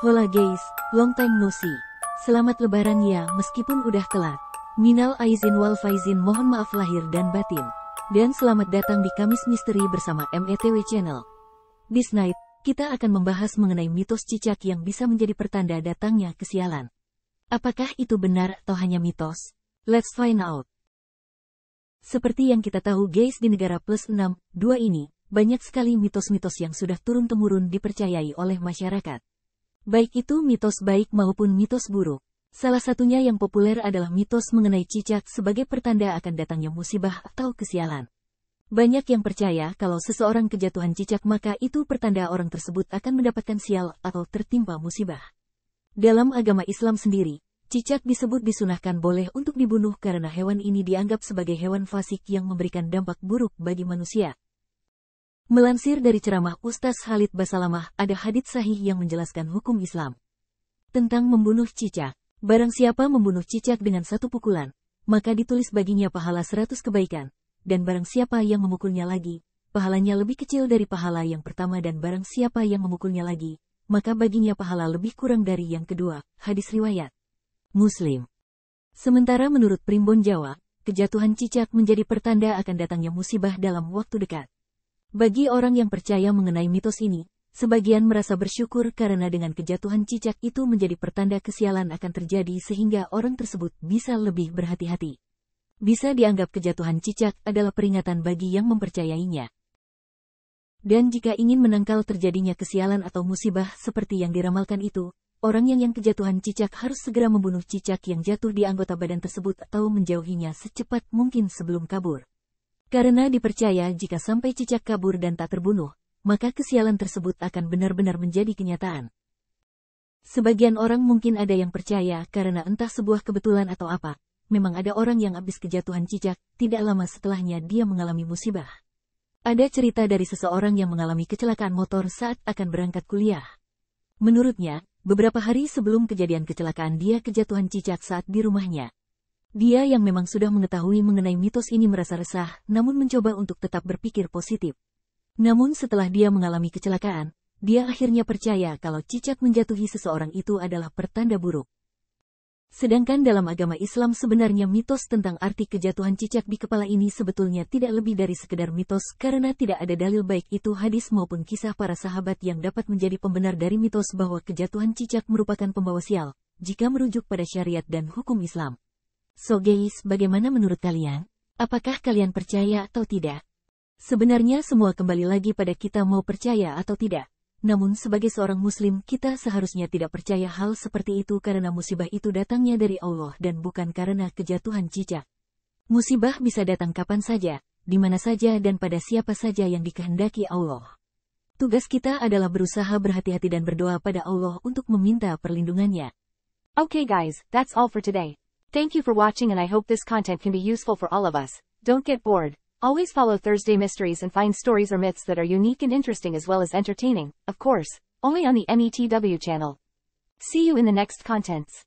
Hola guys, long time no see. Selamat lebaran ya meskipun udah telat. Minal aizin wal faizin, mohon maaf lahir dan batin. Dan selamat datang di Kamis Misteri bersama METW Channel. This night, kita akan membahas mengenai mitos cicak yang bisa menjadi pertanda datangnya kesialan. Apakah itu benar atau hanya mitos? Let's find out. Seperti yang kita tahu guys, di negara plus 6, 2 ini, banyak sekali mitos-mitos yang sudah turun-temurun dipercayai oleh masyarakat. Baik itu mitos baik maupun mitos buruk. Salah satunya yang populer adalah mitos mengenai cicak sebagai pertanda akan datangnya musibah atau kesialan. Banyak yang percaya kalau seseorang kejatuhan cicak maka itu pertanda orang tersebut akan mendapatkan sial atau tertimpa musibah. Dalam agama Islam sendiri, cicak disebut disunahkan boleh untuk dibunuh karena hewan ini dianggap sebagai hewan fasik yang memberikan dampak buruk bagi manusia. Melansir dari ceramah Ustaz Khalid Basalamah, ada hadits sahih yang menjelaskan hukum Islam tentang membunuh cicak. Barang siapa membunuh cicak dengan 1 pukulan, maka ditulis baginya pahala 100 kebaikan, dan barang siapa yang memukulnya lagi, pahalanya lebih kecil dari pahala yang pertama, dan barang siapa yang memukulnya lagi, maka baginya pahala lebih kurang dari yang kedua. Hadis riwayat Muslim. Sementara menurut primbon Jawa, kejatuhan cicak menjadi pertanda akan datangnya musibah dalam waktu dekat. Bagi orang yang percaya mengenai mitos ini, sebagian merasa bersyukur karena dengan kejatuhan cicak itu menjadi pertanda kesialan akan terjadi sehingga orang tersebut bisa lebih berhati-hati. Bisa dianggap kejatuhan cicak adalah peringatan bagi yang mempercayainya. Dan jika ingin menangkal terjadinya kesialan atau musibah seperti yang diramalkan itu, orang yang kejatuhan cicak harus segera membunuh cicak yang jatuh di anggota badan tersebut atau menjauhinya secepat mungkin sebelum kabur. Karena dipercaya jika sampai cicak kabur dan tak terbunuh, maka kesialan tersebut akan benar-benar menjadi kenyataan. Sebagian orang mungkin ada yang percaya karena entah sebuah kebetulan atau apa, memang ada orang yang habis kejatuhan cicak, tidak lama setelahnya dia mengalami musibah. Ada cerita dari seseorang yang mengalami kecelakaan motor saat akan berangkat kuliah. Menurutnya, beberapa hari sebelum kejadian kecelakaan dia kejatuhan cicak saat di rumahnya. Dia yang memang sudah mengetahui mengenai mitos ini merasa resah, namun mencoba untuk tetap berpikir positif. Namun setelah dia mengalami kecelakaan, dia akhirnya percaya kalau cicak menjatuhi seseorang itu adalah pertanda buruk. Sedangkan dalam agama Islam sebenarnya mitos tentang arti kejatuhan cicak di kepala ini sebetulnya tidak lebih dari sekedar mitos karena tidak ada dalil baik itu hadis maupun kisah para sahabat yang dapat menjadi pembenar dari mitos bahwa kejatuhan cicak merupakan pembawa sial, jika merujuk pada syariat dan hukum Islam. So guys, bagaimana menurut kalian? Apakah kalian percaya atau tidak? Sebenarnya semua kembali lagi pada kita mau percaya atau tidak. Namun sebagai seorang muslim kita seharusnya tidak percaya hal seperti itu karena musibah itu datangnya dari Allah dan bukan karena kejatuhan cicak. Musibah bisa datang kapan saja, di mana saja dan pada siapa saja yang dikehendaki Allah. Tugas kita adalah berusaha berhati-hati dan berdoa pada Allah untuk meminta perlindungannya. Okay guys, that's all for today. Thank you for watching and I hope this content can be useful for all of us. Don't get bored. Always follow Thursday Mysteries and find stories or myths that are unique and interesting as well as entertaining, of course, only on the METW channel. See you in the next contents.